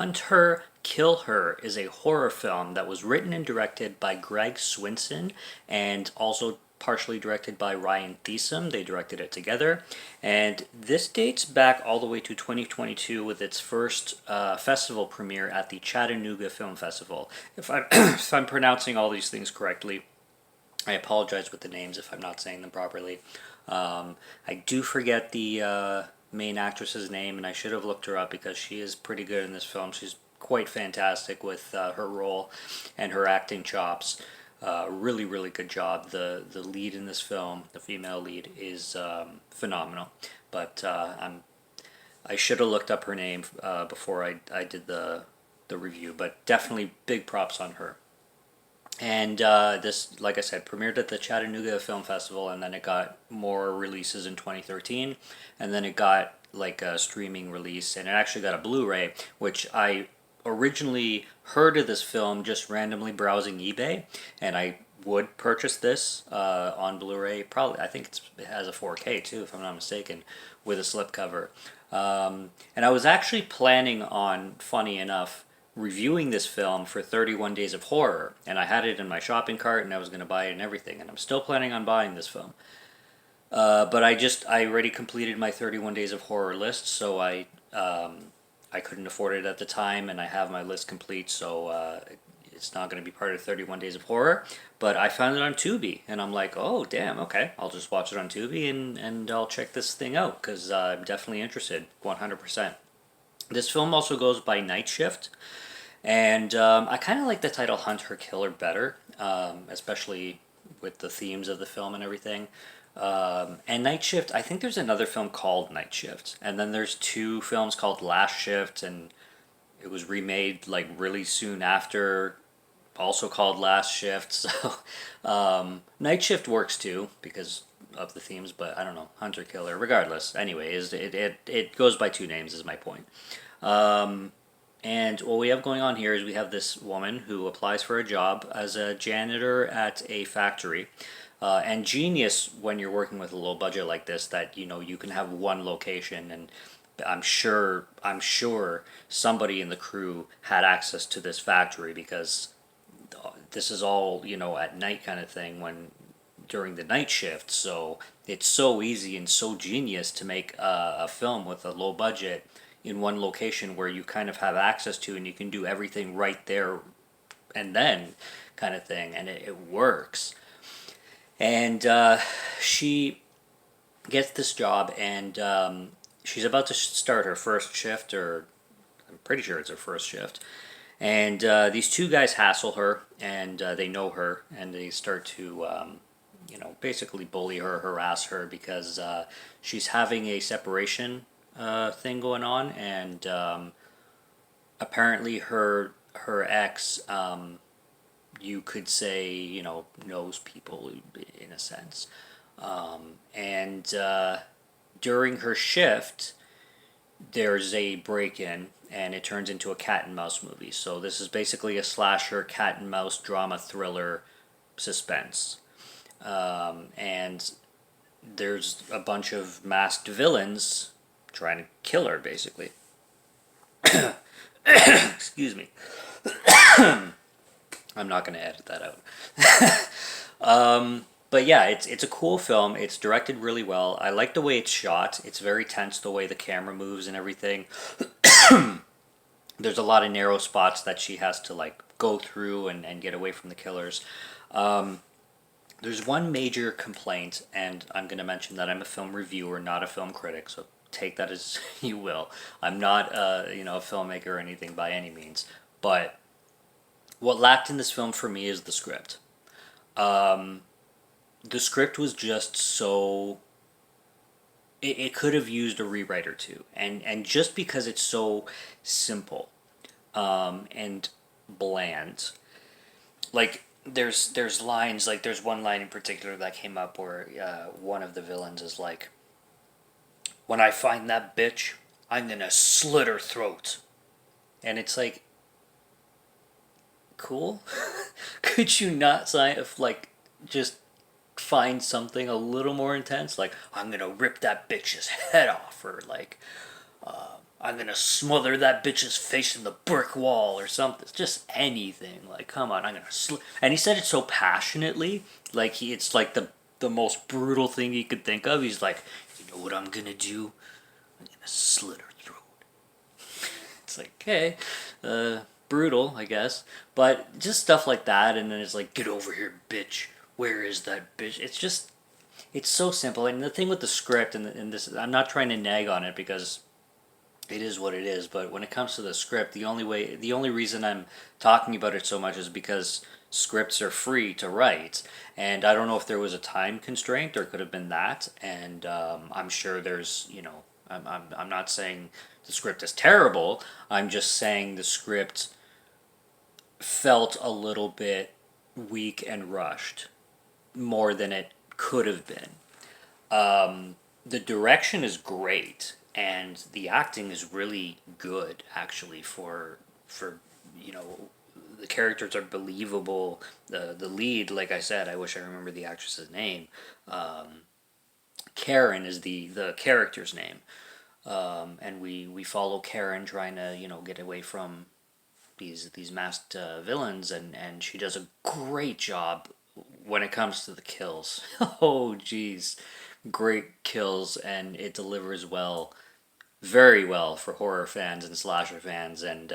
Hunt Her, Kill Her is a horror film that was written and directed by Greg Swinson and also partially directed by Ryan Thiessen. They directed it together. And this dates back all the way to 2022 with its first festival premiere at the Chattanooga Film Festival. If I'm pronouncing all these things correctly, I apologize with the names if I'm not saying them properly. I do forget the main actress's name, and I should have looked her up because she is pretty good in this film. She's quite fantastic with her role and her acting chops. Really, really good job. The lead in this film, the female lead, is phenomenal. But I should have looked up her name before I did the review. But definitely big props on her. And this, like I said, premiered at the Chattanooga Film Festival, and then it got more releases in 2013, and then it got like a streaming release, and it actually got a Blu-ray, which I originally heard of this film just randomly browsing eBay, and I would purchase this on Blu-ray. Probably, I think it has a 4K too, if I'm not mistaken, with a slipcover. And I was actually planning on, funny enough, reviewing this film for 31 Days of Horror, and I had it in my shopping cart, and I was going to buy it and everything, and I'm still planning on buying this film. But I already completed my 31 Days of Horror list, so I couldn't afford it at the time, and I have my list complete, so it's not going to be part of 31 Days of Horror. But I found it on Tubi, and I'm like, oh, damn, okay, I'll just watch it on Tubi, and I'll check this thing out, because I'm definitely interested, 100%. This film also goes by Night Shift, and I kind of like the title Hunt Her Killer better, especially with the themes of the film and everything. And Night Shift, I think there's another film called Night Shift, and then there's two films called Last Shift, and it was remade like really soon after, also called Last Shift. So Night Shift works too because of the themes, but I don't know, Hunter Killer. Regardless, anyway, it goes by two names is my point. And what we have going on here is we have this woman who applies for a job as a janitor at a factory. And genius when you're working with a low budget like this that you can have one location, and I'm sure somebody in the crew had access to this factory because this is all at night kind of thing when during the night shift. So it's so easy and so genius to make a film with a low budget in one location where you kind of have access to and you can do everything right there and then kind of thing, and it works. And she gets this job, and she's about to start her first shift, or I'm pretty sure it's her first shift. And these two guys hassle her, and they know her, and they start to, basically bully her, harass her, because she's having a separation thing going on, and apparently her ex, you could say, knows people in a sense. And during her shift, there's a break-in, and it turns into a cat and mouse movie. So this is basically a slasher, cat and mouse drama thriller suspense. And there's a bunch of masked villains trying to kill her, basically. Excuse me. I'm not going to edit that out. But yeah, it's a cool film. It's directed really well. I like the way it's shot. It's very tense the way the camera moves and everything. There's a lot of narrow spots that she has to like go through and get away from the killers. There's one major complaint, and I'm going to mention that I'm a film reviewer, not a film critic, so take that as you will. I'm not a filmmaker or anything by any means, but what lacked in this film for me is the script. The script was just so... It could have used a rewrite or two. And just because it's so simple and bland, like there's lines, like there's one line in particular that came up where one of the villains is like, "When I find that bitch, I'm gonna slit her throat." And it's like, cool. Could you not just find something a little more intense? Like, "I'm gonna rip that bitch's head off," or like, I'm gonna smother that bitch's face in the brick wall or something. Just anything. Like, come on, I'm gonna and he said it so passionately, like it's like the most brutal thing he could think of. He's like, you know what I'm gonna do? I'm gonna slit her throat. It's like, okay, brutal, I guess, but just stuff like that, and then it's like, get over here, bitch. Where is that bitch? It's just, it's so simple. And the thing with the script, and this, I'm not trying to nag on it because it is what it is. But when it comes to the script, the only reason I'm talking about it so much is because scripts are free to write, and I don't know if there was a time constraint or it could have been that. And I'm sure there's, I'm not saying the script is terrible. I'm just saying the script felt a little bit weak and rushed more than it could have been. The direction is great, and the acting is really good actually for you know the characters are believable. The lead, like I said, I wish I remember the actress's name. Karen is the character's name, and we follow Karen trying to get away from these masked villains, and she does a great job when it comes to the kills. Oh, geez, great kills, and it delivers well, very well for horror fans and slasher fans and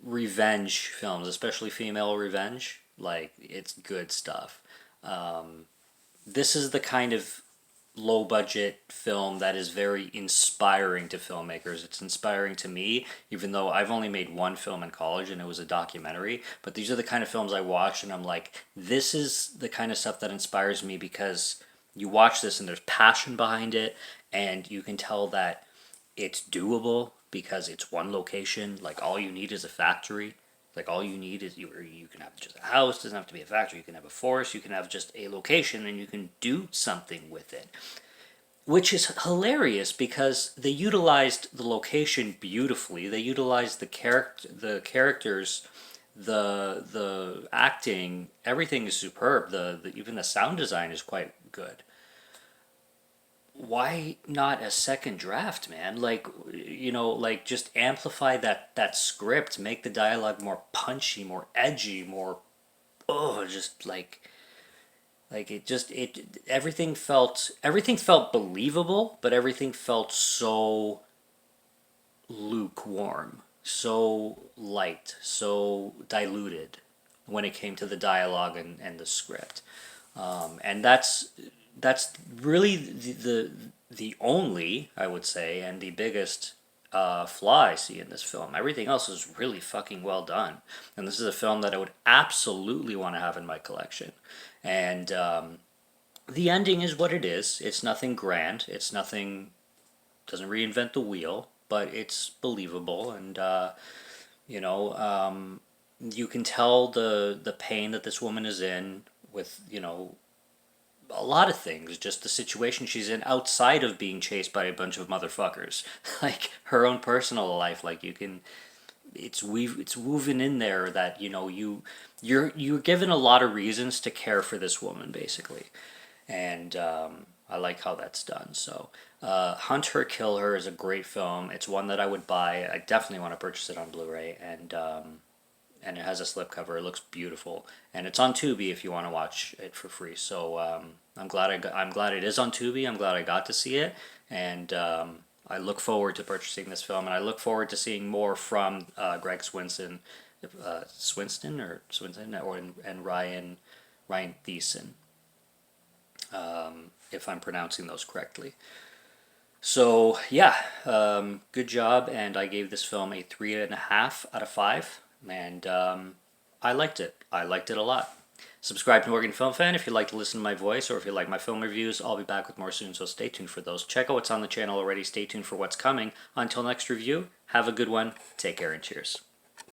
revenge films, especially female revenge. Like, it's good stuff. This is the kind of low budget film that is very inspiring to filmmakers. It's inspiring to me, even though I've only made one film in college and it was a documentary. But these are the kind of films I watch and I'm like, this is the kind of stuff that inspires me, because you watch this and there's passion behind it, and you can tell that it's doable because it's one location. Like, all you need is a factory. Like, all you need is you can have just a house. It doesn't have to be a factory. You can have a forest. You can have just a location, and you can do something with it, which is hilarious because they utilized the location beautifully. They utilized the characters, the acting. Everything is superb. The even the sound design is quite good. Why not a second draft, man? Like, like, just amplify that script, make the dialogue more punchy, more edgy, more, just like it everything felt believable, but everything felt so lukewarm, so light, so diluted when it came to the dialogue and the script. And that's really the only, I would say, and the biggest flaw I see in this film. Everything else is really fucking well done, and this is a film that I would absolutely want to have in my collection. And the ending is what it is. It's nothing grand. It's nothing. Doesn't reinvent the wheel, but it's believable, and you know, you can tell the pain that this woman is in with a lot of things, just the situation she's in outside of being chased by a bunch of motherfuckers, like her own personal life. Like, you can, it's woven in there that you're given a lot of reasons to care for this woman, basically. And I like how that's done. So Hunt Her, Kill Her is a great film. It's one that I would buy. I definitely want to purchase it on Blu-ray, and it has a slipcover. It looks beautiful, and it's on Tubi if you want to watch it for free. So I'm glad it is on Tubi. I'm glad I got to see it, and I look forward to purchasing this film, and I look forward to seeing more from Greg Swinson, and Ryan Thiessen, if I'm pronouncing those correctly. So yeah, good job, and I gave this film a 3.5 out of 5. And I liked it. I liked it a lot. Subscribe to Morgan Film Fan if you like to listen to my voice, or if you like my film reviews. I'll be back with more soon, so stay tuned for those. Check out what's on the channel already. Stay tuned for what's coming. Until next review, have a good one. Take care and cheers.